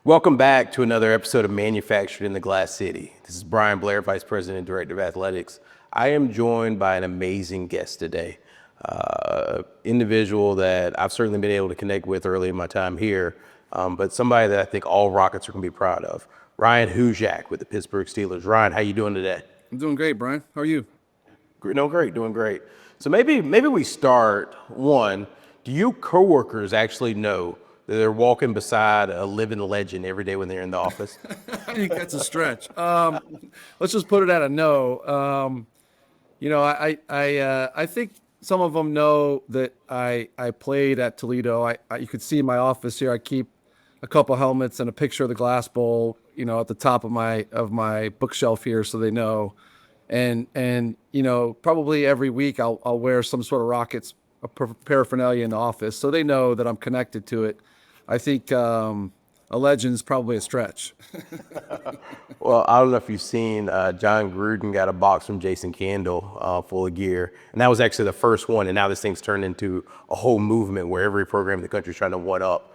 Welcome back to another episode of Manufactured in the Glass City. This is Brian Blair, Vice President and Director of Athletics. I am joined by an amazing guest today, individual that I've certainly been able to connect with early in my time here, but somebody that I think all Rockets are going to be proud of. Ryan Huzjak with the Pittsburgh Steelers. Ryan, how you doing today? I'm doing great, Brian. How are you? No, great, doing great. So maybe we start one. Do you coworkers actually know that they're walking beside a living legend every day when they're in the office? I think that's a stretch. Let's just put it at a no. I think some of them know that I played at Toledo. You could see in my office here. I keep a couple helmets and a picture of the Glass Bowl, at the top of my bookshelf here, so they know. And probably every week I'll wear some sort of Rockets paraphernalia in the office, so they know that I'm connected to it. I think a legend's probably a stretch. Well, I don't know if you've seen John Gruden got a box from Jason Candle full of gear, and that was actually the first one. And now this thing's turned into a whole movement where every program in the country is trying to one up.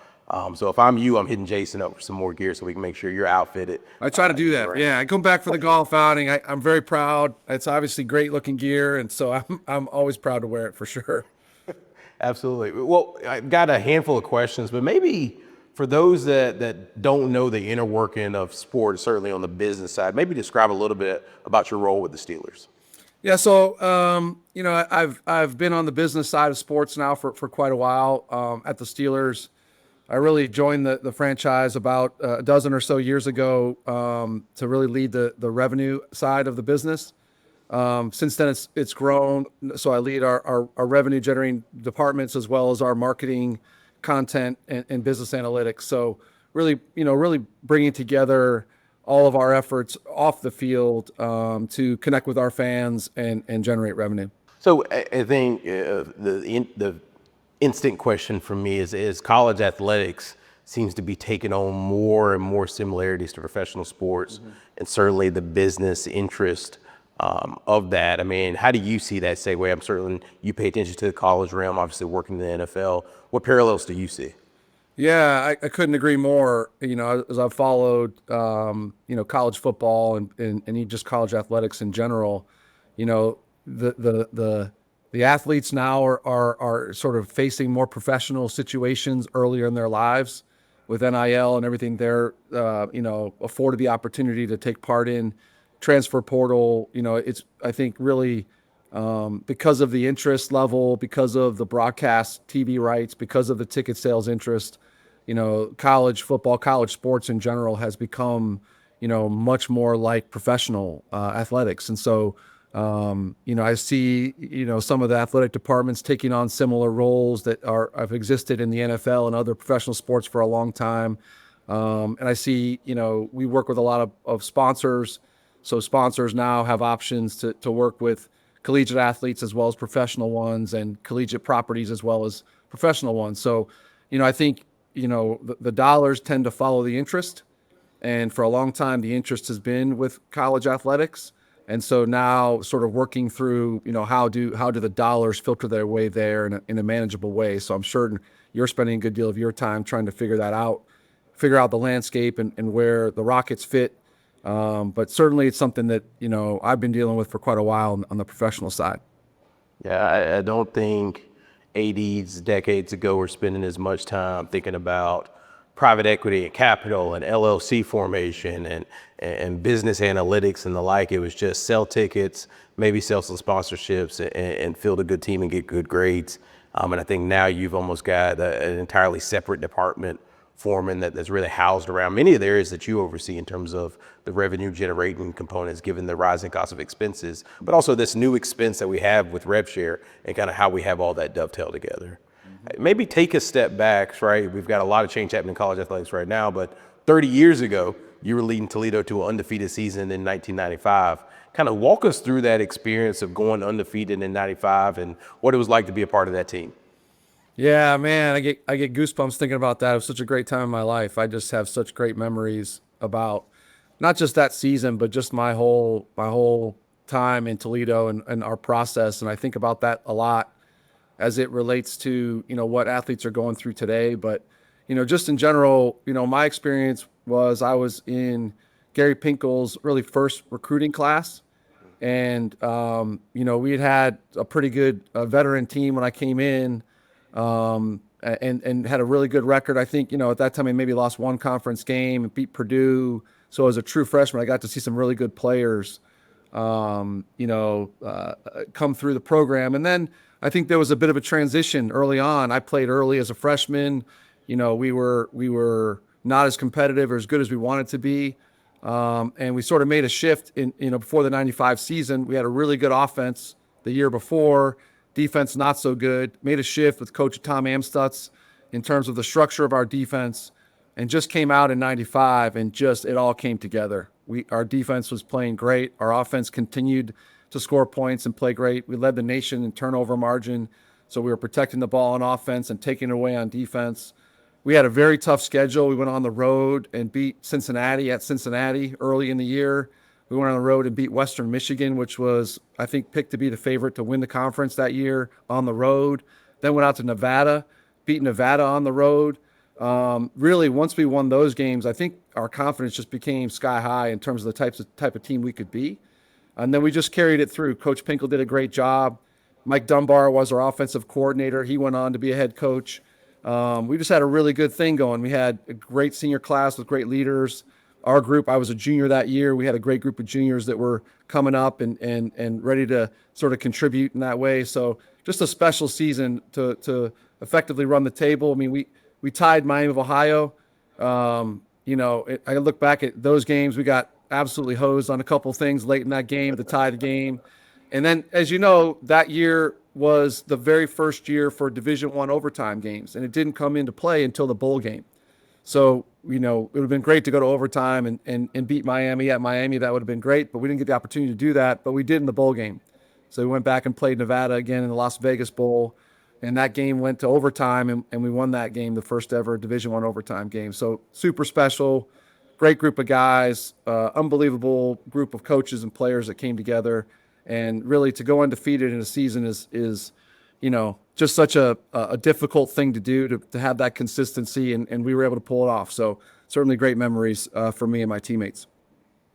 So if I'm you, I'm hitting Jason up for some more gear so we can make sure you're outfitted. I try to do that. Yeah, I come back for the golf outing. I'm very proud. It's obviously great looking gear, and so I'm always proud to wear it for sure. Absolutely. Well, I've got a handful of questions, but maybe for those that don't know the inner working of sports, certainly on the business side, maybe describe a little bit about your role with the Steelers. Yeah, so I've been on the business side of sports now for quite a while. At the Steelers, I really joined the franchise about a dozen or so years ago to really lead the revenue side of the business. Since then, it's grown. So I lead our revenue generating departments as well as our marketing, content, and business analytics. So really bringing together all of our efforts off the field to connect with our fans and generate revenue. So I think the instant question for me is college athletics seems to be taking on more and more similarities to professional sports, and certainly the business interest of that. I mean, how do you see that segue? I'm certain you pay attention to the college realm, obviously working in the NFL. What parallels do you see? Yeah, I couldn't agree more. As I've followed, college football and just college athletics in general, the athletes now are sort of facing more professional situations earlier in their lives with NIL and everything they're, afforded the opportunity to take part in. Transfer portal, it's, I think, really because of the interest level, because of the broadcast TV rights, because of the ticket sales interest, college football, college sports in general has become, much more like professional athletics. And so, I see, some of the athletic departments taking on similar roles that have existed in the NFL and other professional sports for a long time. And I see, we work with a lot of sponsors. So sponsors now have options to work with collegiate athletes as well as professional ones, and collegiate properties as well as professional ones. So, I think, the dollars tend to follow the interest. And for a long time, the interest has been with college athletics. And so now sort of working through, how do the dollars filter their way there in a manageable way. So I'm sure you're spending a good deal of your time trying to figure that out, figure out the landscape and where the Rockets fit. But certainly it's something that, I've been dealing with for quite a while on the professional side. Yeah, I don't think ADs decades ago were spending as much time thinking about private equity and capital and LLC formation and business analytics and the like. It was just sell tickets, maybe sell some sponsorships and field a good team and get good grades. And I think now you've almost got an entirely separate department forming that's really housed around many of the areas that you oversee in terms of the revenue generating components, given the rising cost of expenses, but also this new expense that we have with rev share and kind of how we have all that dovetail together. Maybe take a step back, right? We've got a lot of change happening in college athletics right now, but 30 years ago, you were leading Toledo to an undefeated season in 1995. Kind of walk us through that experience of going undefeated in 95 and what it was like to be a part of that team. Yeah, man, I get goosebumps thinking about that. It was such a great time in my life. I just have such great memories about not just that season, but just my whole time in Toledo and our process. And I think about that a lot as it relates to, what athletes are going through today. But, just in general, my experience was I was in Gary Pinkel's really first recruiting class. And, we had a pretty good veteran team when I came in, and had a really good record. I think, at that time, I maybe lost one conference game and beat Purdue. So as a true freshman, I got to see some really good players, come through the program. And then I think there was a bit of a transition early on. I played early as a freshman. We were not as competitive or as good as we wanted to be. And we sort of made a shift before the 95 season. We had a really good offense the year before, defense not so good. Made a shift with Coach Tom Amstutz in terms of the structure of our defense, and just came out in 95 and just it all came together. Our defense was playing great. Our offense continued to score points and play great. We led the nation in turnover margin, so we were protecting the ball on offense and taking it away on defense. We had a very tough schedule. We went on the road and beat Cincinnati at Cincinnati early in the year. We went on the road and beat Western Michigan, which was, I think, picked to be the favorite to win the conference that year on the road. Then went out to Nevada, beat Nevada on the road. Really, once we won those games, I think our confidence just became sky high in terms of the type of team we could be. And then we just carried it through. Coach Pinkel did a great job. Mike Dunbar was our offensive coordinator. He went on to be a head coach. We just had a really good thing going. We had a great senior class with great leaders. Our group, I was a junior that year. We had a great group of juniors that were coming up and ready to sort of contribute in that way. So just a special season to effectively run the table. I mean, we tied Miami of Ohio. I look back at those games. We got absolutely hosed on a couple of things late in that game to tie the game. And then, as you know, that year was the very first year for Division I overtime games, and it didn't come into play until the bowl game. So, it would have been great to go to overtime and beat Miami at Miami. That would have been great, but we didn't get the opportunity to do that, but we did in the bowl game. So we went back and played Nevada again in the Las Vegas Bowl, and that game went to overtime, and we won that game, the first ever Division I overtime game. So super special, great group of guys, unbelievable group of coaches and players that came together. And really, to go undefeated in a season is just such a difficult thing to do, to have that consistency, and we were able to pull it off. So certainly great memories for me and my teammates.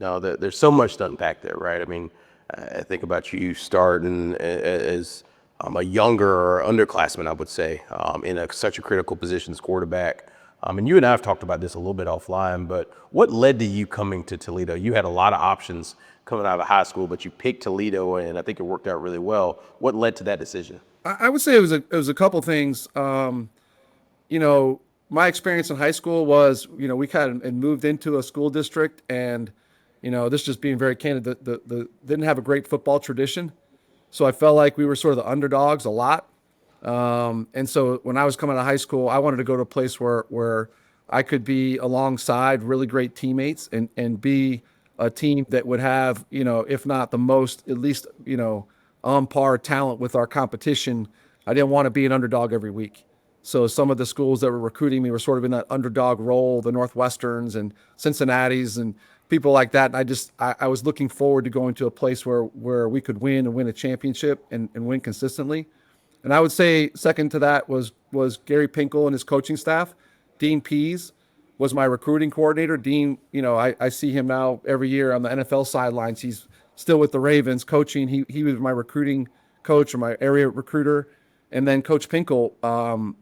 No, there's so much to unpack there, right? I mean, I think about you starting as a younger or underclassman, I would say, in such a critical position as quarterback. And you and I have talked about this a little bit offline, but what led to you coming to Toledo? You had a lot of options coming out of high school, but you picked Toledo, and I think it worked out really well. What led to that decision? I would say it was a couple things. My experience in high school was, we kind of moved into a school district, and this just being very candid, the didn't have a great football tradition, so I felt like we were sort of the underdogs a lot. And so when I was coming out of high school, I wanted to go to a place where I could be alongside really great teammates and be a team that would have, if not the most, at least, on par talent with our competition. I didn't want to be an underdog every week. So some of the schools that were recruiting me were sort of in that underdog role, the Northwesterns and Cincinnati's and people like that. And I was looking forward to going to a place where we could win and win a championship and win consistently. And I would say second to that was Gary Pinkel and his coaching staff. Dean Pease was my recruiting coordinator. Dean, I see him now every year on the NFL sidelines. He's still with the Ravens coaching. He was my recruiting coach or my area recruiter. And then Coach Pinkel,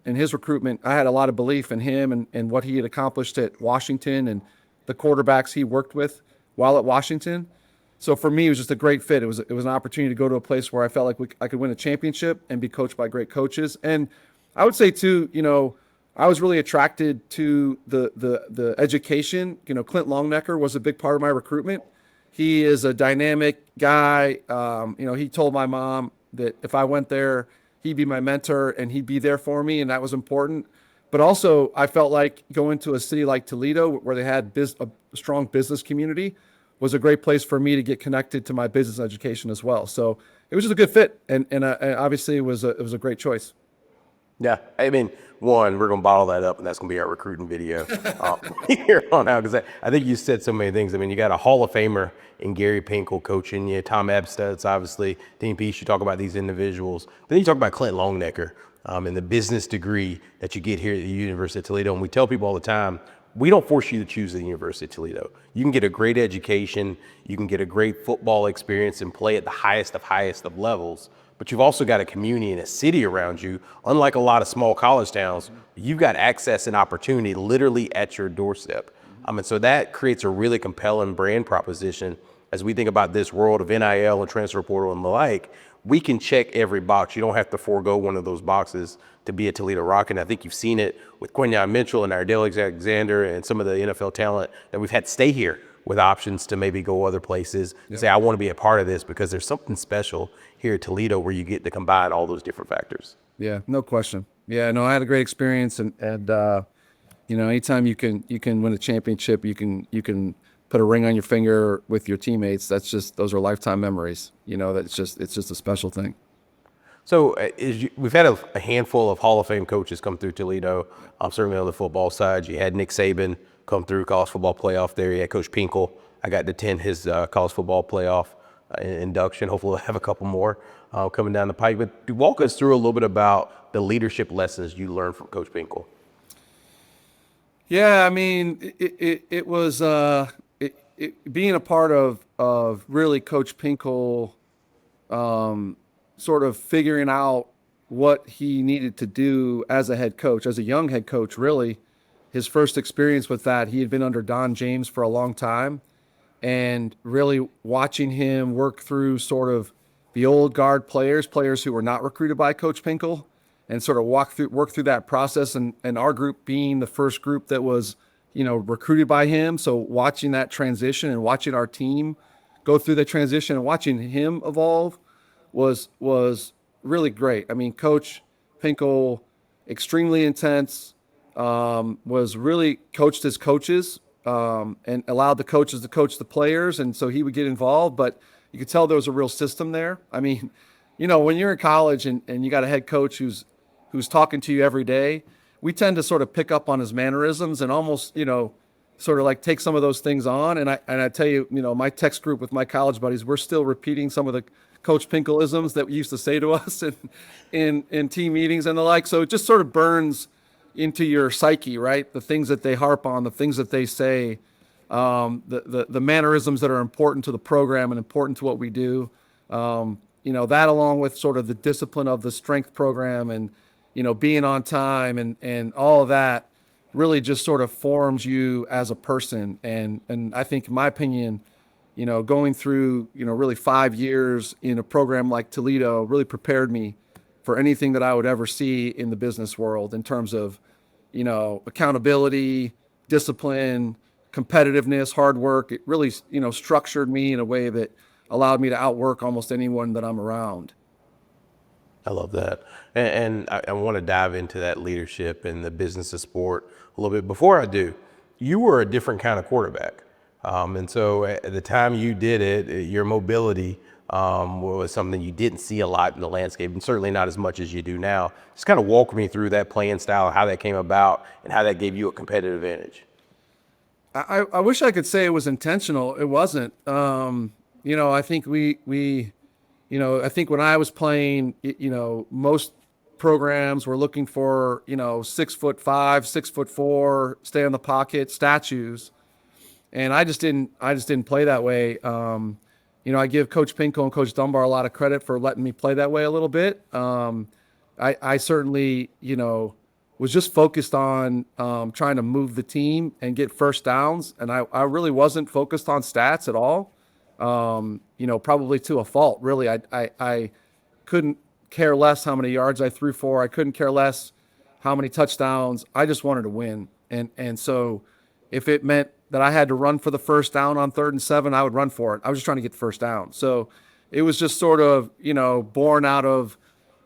in his recruitment, I had a lot of belief in him and what he had accomplished at Washington and the quarterbacks he worked with while at Washington. So for me, it was just a great fit. It was an opportunity to go to a place where I felt like I could win a championship and be coached by great coaches. And I would say too, I was really attracted to the education. Clint Longnecker was a big part of my recruitment. He is a dynamic guy. He told my mom that if I went there, he'd be my mentor and he'd be there for me, and that was important. But also, I felt like going to a city like Toledo, where they had a strong business community, was a great place for me to get connected to my business education as well. So it was just a good fit, and obviously it was a great choice. Yeah, I mean, one, we're going to bottle that up, and that's going to be our recruiting video here on out, because I think you said so many things. I mean, you got a Hall of Famer in Gary Pinkel coaching you, Tom Abstutz, obviously, Dean Pease. You talk about these individuals. Then you talk about Clint Longnecker, and the business degree that you get here at the University of Toledo. And we tell people all the time, we don't force you to choose the University of Toledo. You can get a great education, you can get a great football experience and play at the highest of levels, but you've also got a community and a city around you. Unlike a lot of small college towns, you've got access and opportunity literally at your doorstep. And so that creates a really compelling brand proposition as we think about this world of NIL and transfer portal and the like. We can check every box. You don't have to forego one of those boxes to be a Toledo Rock. And I think you've seen it with Quinyon Mitchell and Ardell Alexander and some of the NFL talent that we've had stay here with options to maybe go other places and say, I want to be a part of this, because there's something special here at Toledo where you get to combine all those different factors. Yeah, no question. Yeah, no, I had a great experience, and anytime you can win a championship, you can put a ring on your finger with your teammates. Those are lifetime memories. It's just a special thing. So we've had a handful of Hall of Fame coaches come through Toledo. Certainly on the football side, you had Nick Saban come through college football playoff there. You had Coach Pinkel. I got to attend his college football playoff induction. Hopefully we'll have a couple more coming down the pike. But walk us through a little bit about the leadership lessons you learned from Coach Pinkel. Yeah, I mean, it was being a part of really Coach Pinkel sort of figuring out what he needed to do as a head coach, as a young head coach, really. His first experience with that, he had been under Don James for a long time, and really watching him work through sort of the old guard players who were not recruited by Coach Pinkel, and sort of work through that process, and our group being the first group that was, recruited by him. So watching that transition and watching our team go through the transition and watching him evolve was really great. I mean, Coach Pinkel, extremely intense, was really coached his coaches, and allowed the coaches to coach the players. And so he would get involved, but you could tell there was a real system there. I mean, when you're in college and you got a head coach who's talking to you every day, we tend to sort of pick up on his mannerisms and almost, sort of like take some of those things on. And I tell you, my text group with my college buddies, we're still repeating some of the Coach Pinkelisms that we used to say to us in team meetings and the like. So it just sort of burns into your psyche, right? The things that they harp on, the things that they say, the mannerisms that are important to the program and important to what we do. That along with sort of the discipline of the strength program and, being on time and all of that really just sort of forms you as a person. And I think, in my opinion, going through, really 5 years in a program like Toledo really prepared me for anything that I would ever see in the business world in terms of, accountability, discipline, competitiveness, hard work. It really, structured me in a way that allowed me to outwork almost anyone that I'm around. I love that. And I want to dive into that leadership and the business of sport a little bit. Before I do, you were a different kind of quarterback. And so at the time you did it, your mobility was something you didn't see a lot in the landscape, and certainly not as much as you do now. Just kind of walk me through that playing style, how that came about, and how that gave you a competitive advantage. I wish I could say it was intentional. It wasn't. I think I think when I was playing, most programs were looking for, 6'5", 6'4", stay in the pocket statues. And I just didn't play that way. I give Coach Pinkel and Coach Dunbar a lot of credit for letting me play that way a little bit. I certainly, was just focused on trying to move the team and get first downs. And I really wasn't focused on stats at all. Probably to a fault, really. I couldn't care less how many yards I threw for. I couldn't care less how many touchdowns. I just wanted to win. And so if it meant that I had to run for the first down on 3rd and 7, I would run for it. I was just trying to get the first down. So it was just sort of, born out of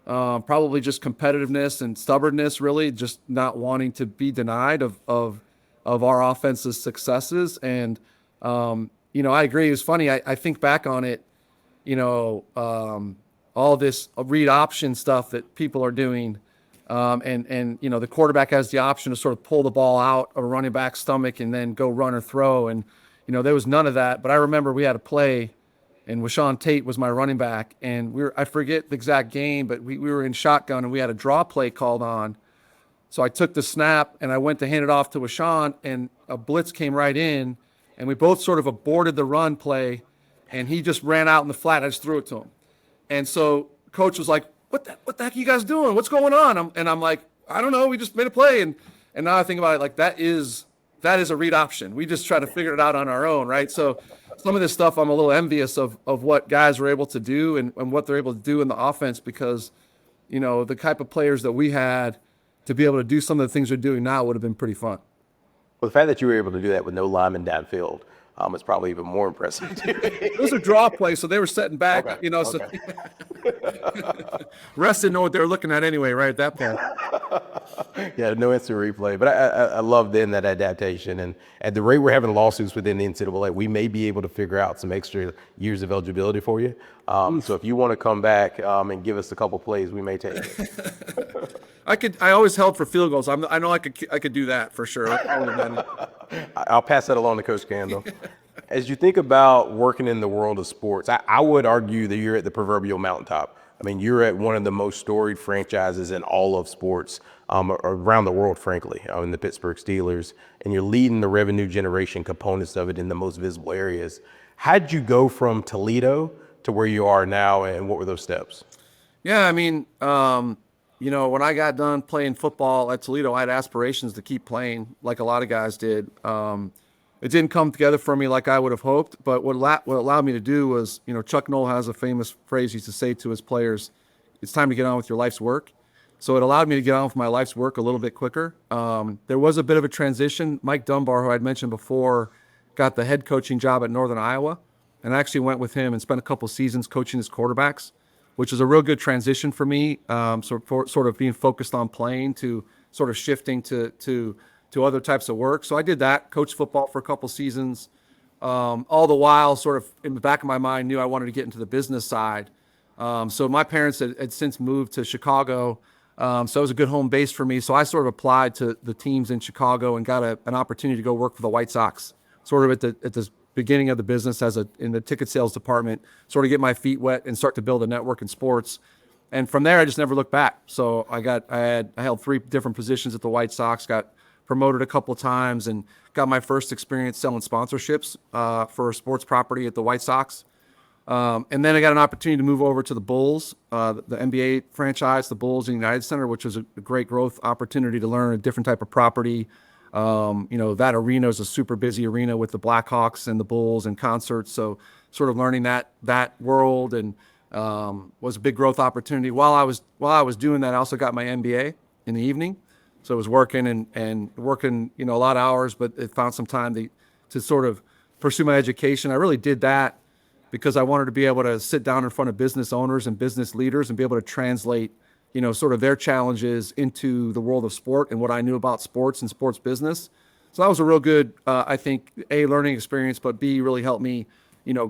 probably just competitiveness and stubbornness, really, just not wanting to be denied of our offense's successes. And, I agree. It was funny. I think back on it, all this read option stuff that people are doing. And the quarterback has the option to sort of pull the ball out of a running back's stomach and then go run or throw. And, there was none of that. But I remember we had a play and Washawn Tate was my running back. And I forget the exact game, but we were in shotgun and we had a draw play called on. So I took the snap and I went to hand it off to Washawn, and a blitz came right in, and we both sort of aborted the run play, and he just ran out in the flat. I just threw it to him. And so coach was like, what the heck are you guys doing? What's going on? I'm like, I don't know. We just made a play. And now I think about it, like that is a read option. We just try to figure it out on our own, right? So some of this stuff I'm a little envious of what guys were able to do and what they're able to do in the offense, because, the type of players that we had to be able to do some of the things we're doing now would have been pretty fun. Well, the fact that you were able to do that with no linemen downfield is probably even more impressive to me. It was a draw play, so they were setting back, Okay, so okay. refs didn't know what they were looking at anyway, right, at that point. Yeah, no instant replay. But I love then that adaptation. And at the rate we're having lawsuits within the NCAA, we may be able to figure out some extra years of eligibility for you. So if you want to come back and give us a couple plays, we may take it. I always held for field goals. I know I could do that for sure. I'll pass that along to Coach Candle. As you think about working in the world of sports, I would argue that you're at the proverbial mountaintop. I mean, you're at one of the most storied franchises in all of sports around the world, frankly, in the Pittsburgh Steelers, and you're leading the revenue generation components of it in the most visible areas. How'd you go from Toledo to where you are now, and what were those steps? Yeah, I mean, when I got done playing football at Toledo, I had aspirations to keep playing like a lot of guys did. It didn't come together for me like I would have hoped, but what allowed me to do was, Chuck Noll has a famous phrase he used to say to his players, it's time to get on with your life's work. So it allowed me to get on with my life's work a little bit quicker. There was a bit of a transition. Mike Dunbar, who I'd mentioned before, got the head coaching job at Northern Iowa, and I actually went with him and spent a couple seasons coaching his quarterbacks, which was a real good transition for me. Sort of being focused on playing to sort of shifting to other types of work. So I did that, coached football for a couple seasons. All the while, sort of in the back of my mind, knew I wanted to get into the business side. So my parents had since moved to Chicago. So it was a good home base for me. So I sort of applied to the teams in Chicago and got an opportunity to go work for the White Sox, sort of at the beginning of the business in the ticket sales department, sort of get my feet wet and start to build a network in sports. And from there, I just never looked back. So I held 3 different positions at the White Sox, got promoted a couple of times, and got my first experience selling sponsorships for a sports property at the White Sox. And then I got an opportunity to move over to the Bulls, the NBA franchise, the Bulls in United Center, which was a great growth opportunity to learn a different type of property. That arena is a super busy arena with the Blackhawks and the Bulls and concerts. So sort of learning that world and was a big growth opportunity. While I was doing that, I also got my MBA in the evening. So I was working and working, a lot of hours, but it found some time to sort of pursue my education. I really did that because I wanted to be able to sit down in front of business owners and business leaders and be able to translate, sort of their challenges into the world of sport and what I knew about sports and sports business. So that was a real good, I think, A, learning experience, but B, really helped me,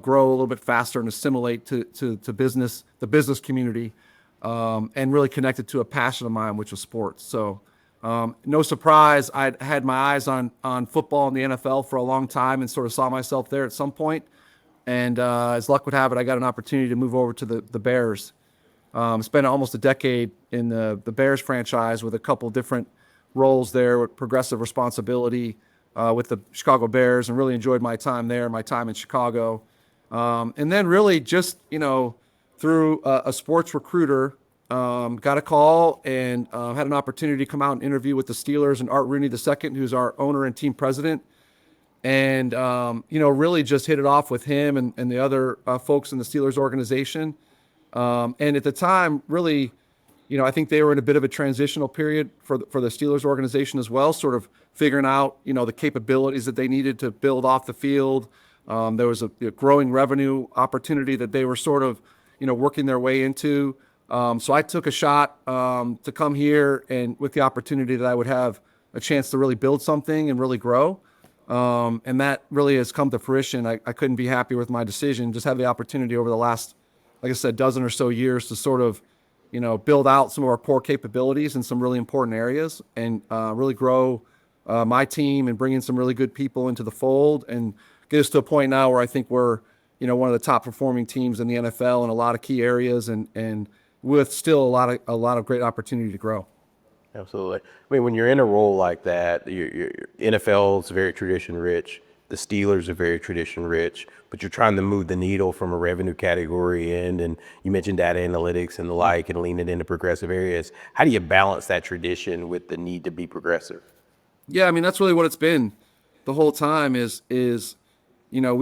grow a little bit faster and assimilate to business, the business community, and really connected to a passion of mine, which was sports. So no surprise, I had my eyes on football and the NFL for a long time and sort of saw myself there at some point. And as luck would have it, I got an opportunity to move over to the Bears. Spent almost a decade in the Bears franchise with a couple different roles there with progressive responsibility with the Chicago Bears, and really enjoyed my time there, my time in Chicago. And then really just, through a sports recruiter, got a call and had an opportunity to come out and interview with the Steelers and Art Rooney II, who's our owner and team president. And, really just hit it off with him and the other folks in the Steelers organization. And at the time, really, I think they were in a bit of a transitional period for the Steelers organization as well, sort of figuring out, the capabilities that they needed to build off the field. There was a growing revenue opportunity that they were sort of, working their way into. So I took a shot to come here and with the opportunity that I would have a chance to really build something and really grow. And that really has come to fruition. I couldn't be happier with my decision. Just had the opportunity over the last, like I said, dozen or so years to sort of, build out some of our core capabilities in some really important areas and really grow my team and bring in some really good people into the fold and get us to a point now where I think we're, one of the top performing teams in the NFL in a lot of key areas, and with still a lot of great opportunity to grow. Absolutely. I mean, when you're in a role like that, your NFL is very tradition rich. The Steelers are very tradition rich, but you're trying to move the needle from a revenue category in, and you mentioned data analytics and the like, and lean it into progressive areas. How do you balance that tradition with the need to be progressive? Yeah, I mean that's really what it's been the whole time. We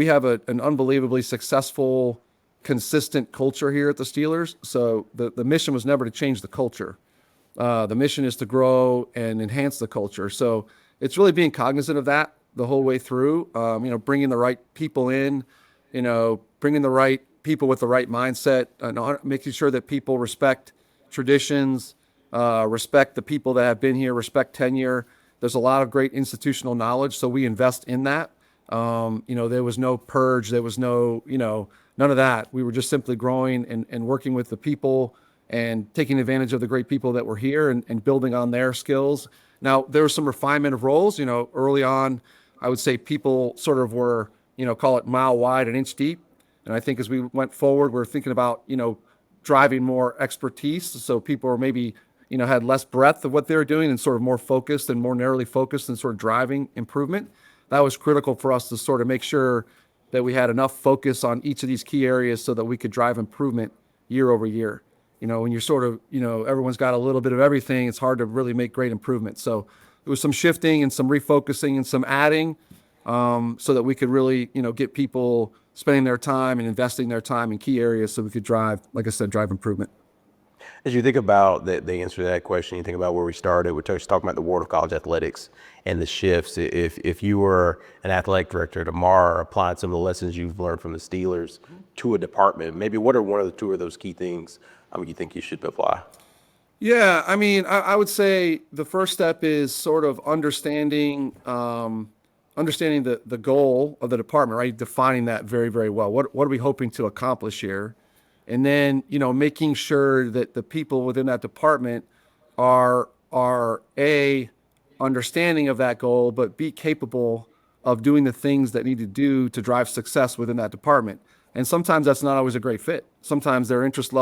have an unbelievably successful, consistent culture here at the Steelers. So the mission was never to change the culture. The mission is to grow and enhance the culture. So it's really being cognizant of that the whole way through. Bringing the right people in, bringing the right people with the right mindset, and making sure that people respect traditions, respect the people that have been here, respect tenure. There's a lot of great institutional knowledge, so we invest in that. There was no purge, there was no, none of that. We were just simply growing and working with the people and taking advantage of the great people that were here and building on their skills. Now, there was some refinement of roles. Early on, I would say people sort of were, call it mile wide and inch deep. And I think as we went forward, we're thinking about, driving more expertise. So people were maybe, had less breadth of what they were doing and sort of more focused and more narrowly focused and sort of driving improvement. That was critical for us to sort of make sure that we had enough focus on each of these key areas so that we could drive improvement year over year. When you're sort of, everyone's got a little bit of everything, it's hard to really make great improvements. So there was some shifting and some refocusing and some adding so that we could really, get people spending their time and investing their time in key areas so we could drive, like I said, drive improvement. As you think about the answer to that question, you think about where we started, we're talking about the world of college athletics and the shifts. If you were an athletic director tomorrow, applying some of the lessons you've learned from the Steelers to a department, maybe what are one of the two of those key things you think you should apply? Yeah, I mean, I would say the first step is sort of understanding the goal of the department, right? Defining that very, very well. What are we hoping to accomplish here? And then, making sure that the people within that department are A, understanding of that goal, but B, capable of doing the things that need to do to drive success within that department. And sometimes that's not always a great fit. Sometimes their interests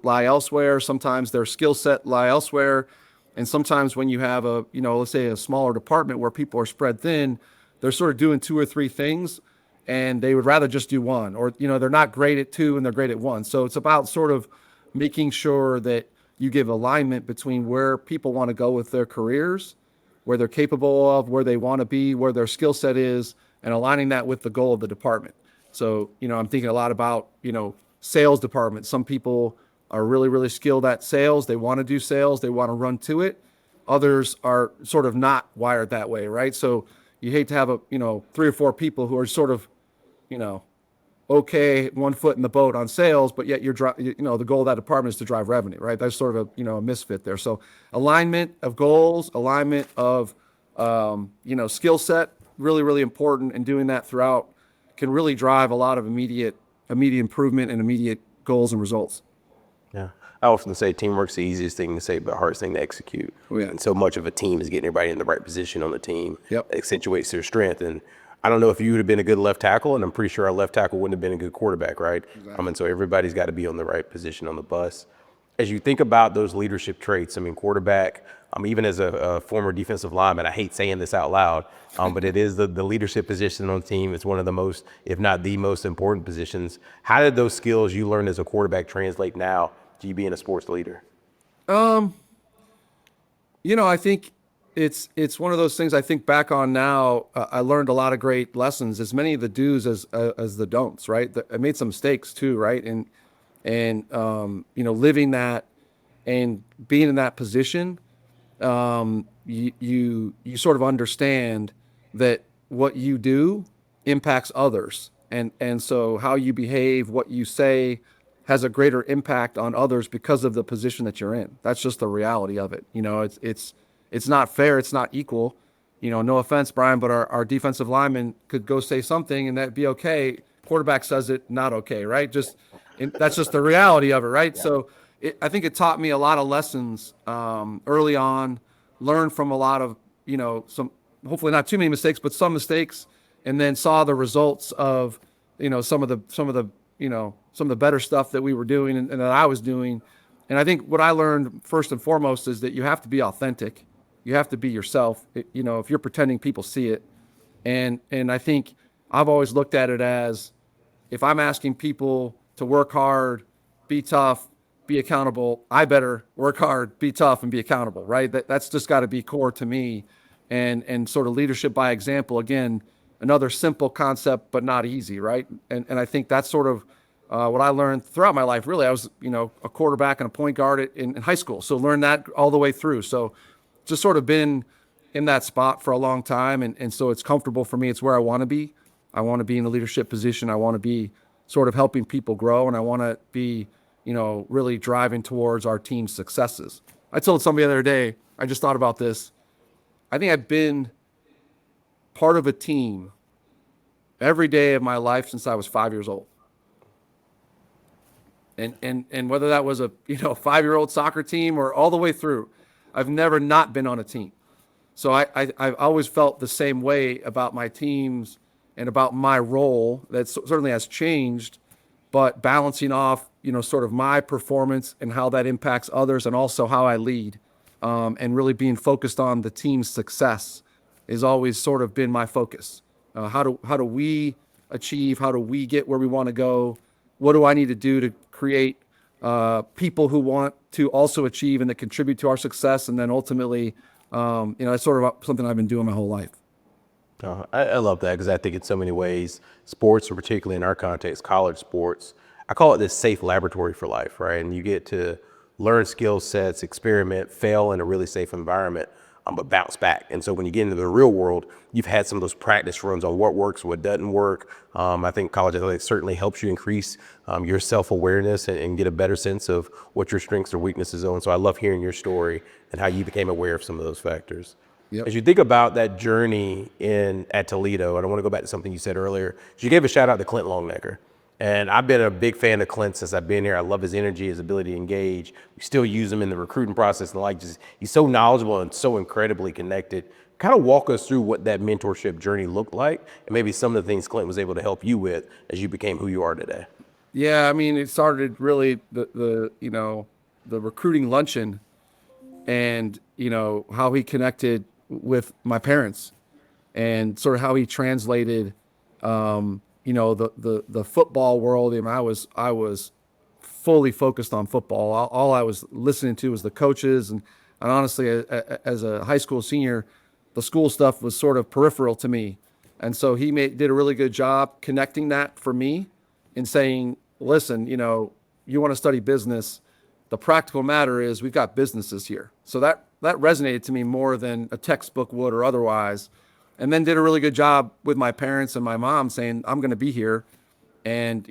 lie elsewhere. Sometimes their skill set lie elsewhere. And sometimes when you have let's say a smaller department where people are spread thin, they're sort of doing two or three things and they would rather just do one, or, they're not great at two and they're great at one. So it's about sort of making sure that you give alignment between where people want to go with their careers, where they're capable of, where they want to be, where their skill set is, and aligning that with the goal of the department. So, I'm thinking a lot about, sales department. Some people are really, really skilled at sales. They want to do sales. They want to run to it. Others are sort of not wired that way, right? So you hate to have three or four people who are sort of, okay, 1 foot in the boat on sales, but yet the goal of that department is to drive revenue, right? That's sort of a misfit there. So alignment of goals, alignment of, skill set, really, really important. And doing that throughout can really drive a lot of immediate improvement and immediate goals and results. Yeah. I often say teamwork's the easiest thing to say, but hardest thing to execute. Oh, yeah. And so much of a team is getting everybody in the right position on the team. Yep. Accentuates their strength. And I don't know if you would have been a good left tackle, and I'm pretty sure our left tackle wouldn't have been a good quarterback, right? Exactly. And so everybody's got to be on the right position on the bus. As you think about those leadership traits, quarterback, even as a former defensive lineman, I hate saying this out loud, but it is the leadership position on the team. It's one of the most, if not the most important positions. How did those skills you learned as a quarterback translate now to you being a sports leader? I think it's one of those things I think back on now. I learned a lot of great lessons, as many of the do's as the don'ts, right? I made some mistakes too, right? And living that and being in that position, you sort of understand that what you do impacts others. And so how you behave, what you say has a greater impact on others because of the position that you're in. That's just the reality of it. It's not fair. It's not equal. No offense, Brian, but our defensive lineman could go say something and that'd be okay. Quarterback says it, not okay, right? That's just the reality of it, right? Yeah. So I think it taught me a lot of lessons early on, learned from a lot of, some, hopefully not too many mistakes, but some mistakes, and then saw the results of some of the better stuff that we were doing and that I was doing. And I think what I learned first and foremost is that you have to be authentic. You have to be yourself. If you're pretending, people see it. And I think I've always looked at it as, if I'm asking people to work hard, be tough, be accountable, I better work hard, be tough, and be accountable, right? That's just got to be core to me. And sort of leadership by example, again, another simple concept, but not easy, right? And I think that's sort of what I learned throughout my life. Really, I was, a quarterback and a point guard in high school. So learned that all the way through. So just sort of been in that spot for a long time. And so it's comfortable for me. It's where I want to be. I want to be in a leadership position. I want to be sort of helping people grow. And I want to be, really driving towards our team's successes. I told somebody the other day, I just thought about this. I think I've been part of a team every day of my life since I was 5 years old. And whether that was a 5-year-old soccer team or all the way through, I've never not been on a team. So I've always felt the same way about my teams and about my role. That certainly has changed, but balancing off, sort of my performance and how that impacts others, and also how I lead, and really being focused on the team's success has always sort of been my focus. How do we achieve? How do we get where we want to go? What do I need to do to create people who want to also achieve and that contribute to our success? And then ultimately, that's sort of something I've been doing my whole life. I love that, because I think in so many ways, sports, or particularly in our context, college sports, I call it this safe laboratory for life, right? And you get to learn skill sets, experiment, fail in a really safe environment, but bounce back. And so when you get into the real world, you've had some of those practice runs on what works, what doesn't work. I think college athletics certainly helps you increase your self-awareness and get a better sense of what your strengths or weaknesses are. And so I love hearing your story and how you became aware of some of those factors. Yep. As you think about that journey at Toledo, and I want to go back to something you said earlier, you gave a shout out to Clint Longnecker. And I've been a big fan of Clint since I've been here. I love his energy, his ability to engage. We still use him in the recruiting process, and he's so knowledgeable and so incredibly connected. Kind of walk us through what that mentorship journey looked like, and maybe some of the things Clint was able to help you with as you became who you are today. Yeah, I mean, it started really the recruiting luncheon, and how he connected with my parents, and sort of how he translated the football world. I mean, I was fully focused on football. All I was listening to was the coaches, and honestly, as a high school senior, the school stuff was sort of peripheral to me. And so he did a really good job connecting that for me and saying, listen, you want to study business. The practical matter is we've got businesses here. So that resonated to me more than a textbook would or otherwise. And then did a really good job with my parents and my mom saying, I'm going to be here. And,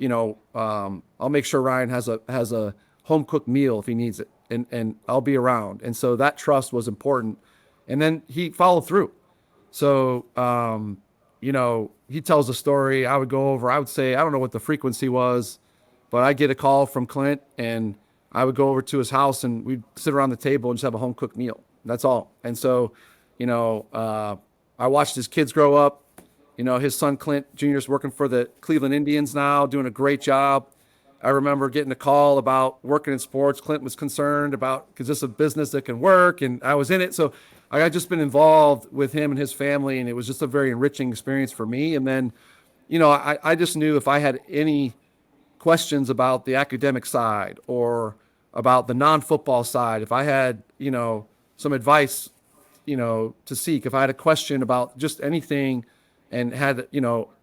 I'll make sure Ryan has a home cooked meal if he needs it. And I'll be around. And so that trust was important. And then he followed through. So, he tells a story. I would go over, I would say, I don't know what the frequency was, but I'd get a call from Clint, and I would go over to his house, and we'd sit around the table and just have a home cooked meal. That's all. And so, I watched his kids grow up. His son Clint Jr. is working for the Cleveland Indians now, doing a great job. I remember getting a call about working in sports. Clint was concerned about, is this a business that can work? And I was in it. So I had just been involved with him and his family, and it was just a very enriching experience for me. And then, I just knew if I had any questions about the academic side or about the non-football side, if I had, some advice, to seek, if I had a question about just anything, and had,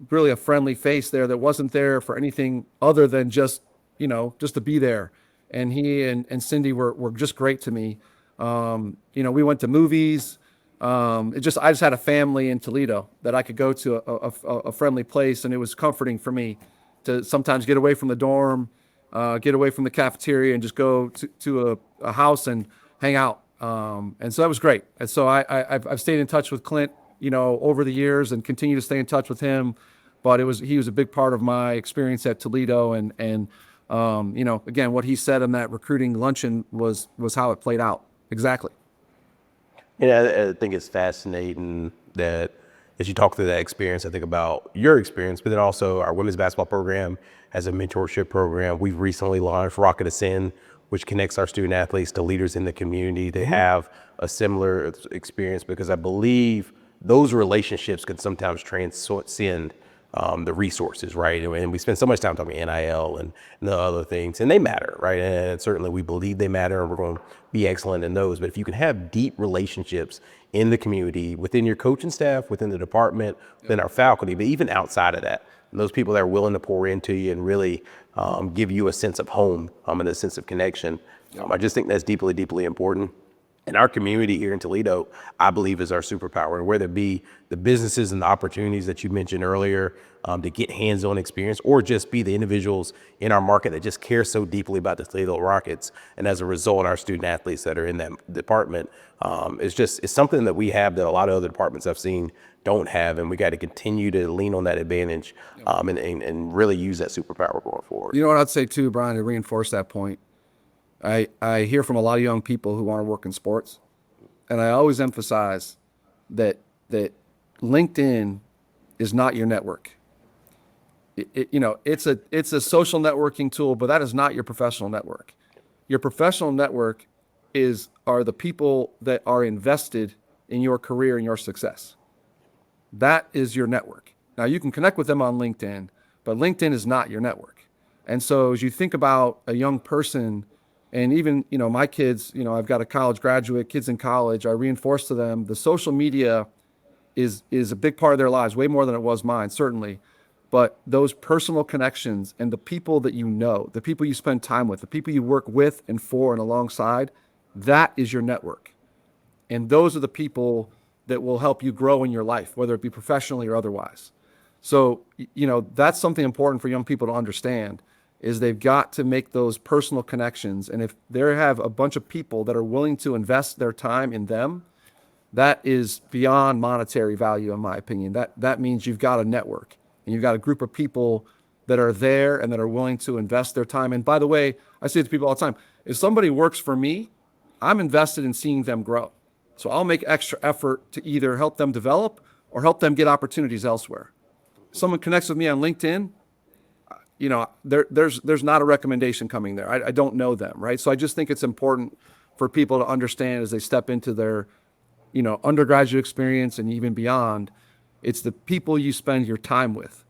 really a friendly face there that wasn't there for anything other than just to be there. And he and Cindy were just great to me. We went to movies. I just had a family in Toledo that I could go to a friendly place, and it was comforting for me to sometimes get away from the dorm, get away from the cafeteria, and just go to a house and hang out. And so that was great. And so I've stayed in touch with Clint, over the years, and continue to stay in touch with him. But he was a big part of my experience at Toledo, and again, what he said in that recruiting luncheon was how it played out. Exactly. I think it's fascinating that as you talk through that experience, I think about your experience, but then also our women's basketball program has a mentorship program. We've recently launched Rocket Ascend, which connects our student athletes to leaders in the community. They have a similar experience because I believe those relationships can sometimes transcend the resources, right? And we spend so much time talking NIL and the other things, and they matter, right? And certainly we believe they matter, and we're going to be excellent in those. But if you can have deep relationships in the community, within your coaching staff, within the department, within our faculty, but even outside of that, and those people that are willing to pour into you and really give you a sense of home and a sense of connection, I just think that's deeply, deeply important. And our community here in Toledo, I believe, is our superpower. And whether it be the businesses and the opportunities that you mentioned earlier to get hands-on experience, or just be the individuals in our market that just care so deeply about the Toledo Rockets. And as a result, our student athletes that are in that department, it's something that we have that a lot of other departments I've seen don't have. And we got to continue to lean on that advantage and really use that superpower going forward. You know what I'd say too, Brian, to reinforce that point? I hear from a lot of young people who want to work in sports, and I always emphasize that LinkedIn is not your network. It's a social networking tool, but that is not your professional network. Your professional network are the people that are invested in your career and your success. That is your network. Now you can connect with them on LinkedIn, but LinkedIn is not your network. And so as you think about a young person, and even, my kids, I've got a college graduate, kids in college, I reinforce to them the social media is a big part of their lives, way more than it was mine, certainly. But those personal connections and the people that you know, the people you spend time with, the people you work with and for and alongside, that is your network. And those are the people that will help you grow in your life, whether it be professionally or otherwise. So, that's something important for young people to understand, is they've got to make those personal connections. And if they have a bunch of people that are willing to invest their time in them, that is beyond monetary value, in my opinion. That means you've got a network, and you've got a group of people that are there and that are willing to invest their time. And by the way, I say to people all the time, if somebody works for me, I'm invested in seeing them grow. So I'll make extra effort to either help them develop or help them get opportunities elsewhere. If someone connects with me on LinkedIn, there's not a recommendation coming there. I don't know them, right? So I just think it's important for people to understand as they step into their, undergraduate experience and even beyond. It's the people you spend your time with,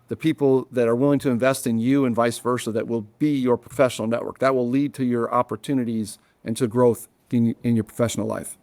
the people that are willing to invest in you and vice versa, that will be your professional network. That will lead to your opportunities and to growth in your professional life.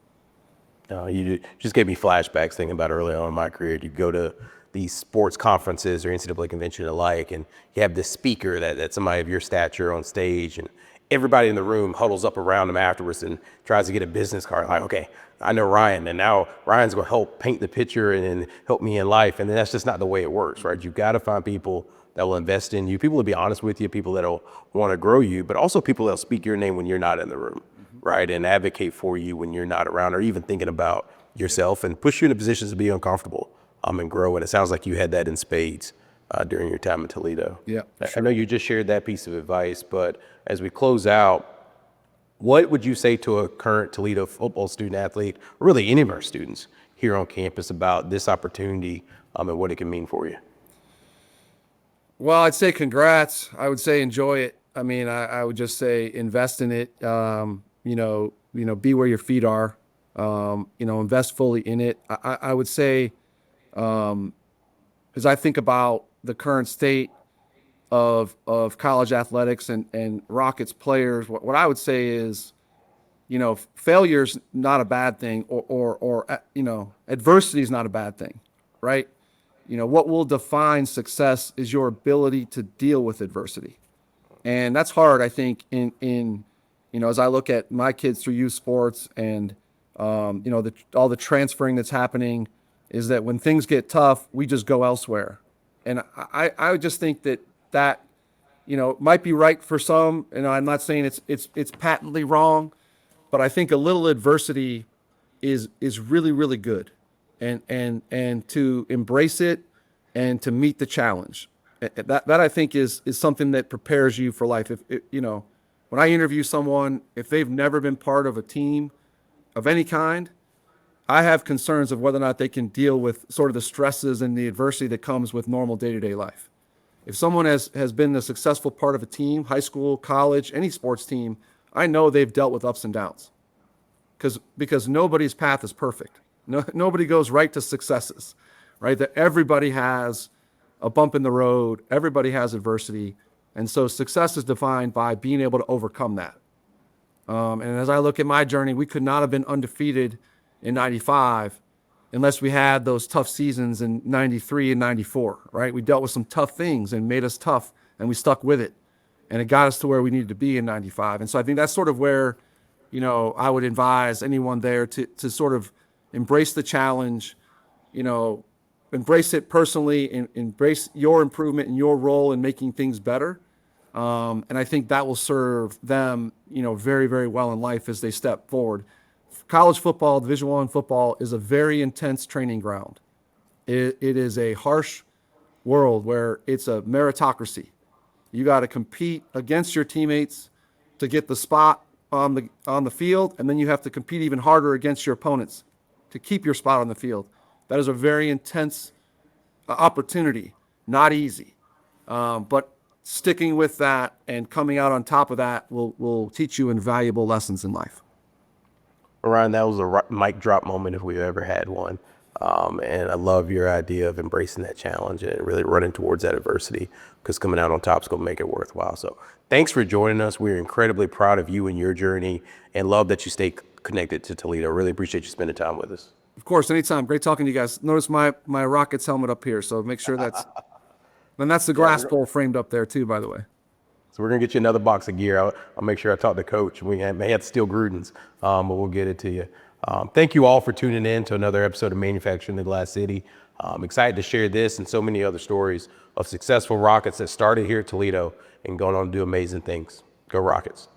You just gave me flashbacks thinking about early on in my career. You go to these sports conferences or NCAA convention alike, and you have this speaker that's somebody of your stature on stage, and everybody in the room huddles up around him afterwards and tries to get a business card. Like, okay, I know Ryan, and now Ryan's going to help paint the picture and help me in life. And then that's just not the way it works, right? You've got to find people that will invest in you, people will be honest with you, people that'll want to grow you, but also people that'll speak your name when you're not in the room, right? And advocate for you when you're not around, or even thinking about yourself, and push you into positions to be uncomfortable and grow. And it sounds like you had that in spades during your time in Toledo. Yeah, I sure. know you just shared that piece of advice, but as we close out, what would you say to a current Toledo football student athlete, or really any of our students here on campus, about this opportunity and what it can mean for you? Well, I'd say congrats. I would say enjoy it. I mean, I would just say invest in it. Be where your feet are. Invest fully in it. I would say, as I think about the current state of college athletics and Rockets players, what I would say is, failure's not a bad thing, or adversity is not a bad thing, right? What will define success is your ability to deal with adversity. And that's hard, I think, as I look at my kids through youth sports and, all the transferring that's happening, is that when things get tough, we just go elsewhere. And I would just think that might be right for some. I'm not saying it's patently wrong, but I think a little adversity is really, really good. And to embrace it and to meet the challenge. That I think is something that prepares you for life. When I interview someone, if they've never been part of a team of any kind, I have concerns of whether or not they can deal with sort of the stresses and the adversity that comes with normal day-to-day life. If someone has been a successful part of a team, high school, college, any sports team, I know they've dealt with ups and downs because nobody's path is perfect. Nobody goes right to successes, right? That everybody has a bump in the road. Everybody has adversity. And so success is defined by being able to overcome that. And as I look at my journey, we could not have been undefeated in 95 unless we had those tough seasons in 93 and 94, right? We dealt with some tough things and made us tough, and we stuck with it. And it got us to where we needed to be in 95. And so I think that's sort of where, I would advise anyone there to sort of embrace the challenge, embrace it personally, and embrace your improvement and your role in making things better. And I think that will serve them, very, very well in life as they step forward. College football, Division I football, is a very intense training ground. It is a harsh world where it's a meritocracy. You got to compete against your teammates to get the spot on the field, and then you have to compete even harder against your opponents to keep your spot on the field. That is a very intense opportunity, not easy. But sticking with that and coming out on top of that will teach you invaluable lessons in life. Ryan, that was a mic drop moment if we've ever had one. And I love your idea of embracing that challenge and really running towards that adversity, because coming out on top is going to make it worthwhile. So thanks for joining us. We're incredibly proud of you and your journey, and love that you stay connected to Toledo. Really appreciate you spending time with us. Of course, anytime. Great talking to you guys. Notice my Rockets helmet up here, so make sure that's the glass bowl framed up there too, by the way. So we're going to get you another box of gear. I'll make sure I talk to Coach. We may have to steal Gruden's, but we'll get it to you. Thank you all for tuning in to another episode of Manufacturing the Glass City. I'm excited to share this and so many other stories of successful Rockets that started here at Toledo and going on to do amazing things. Go Rockets.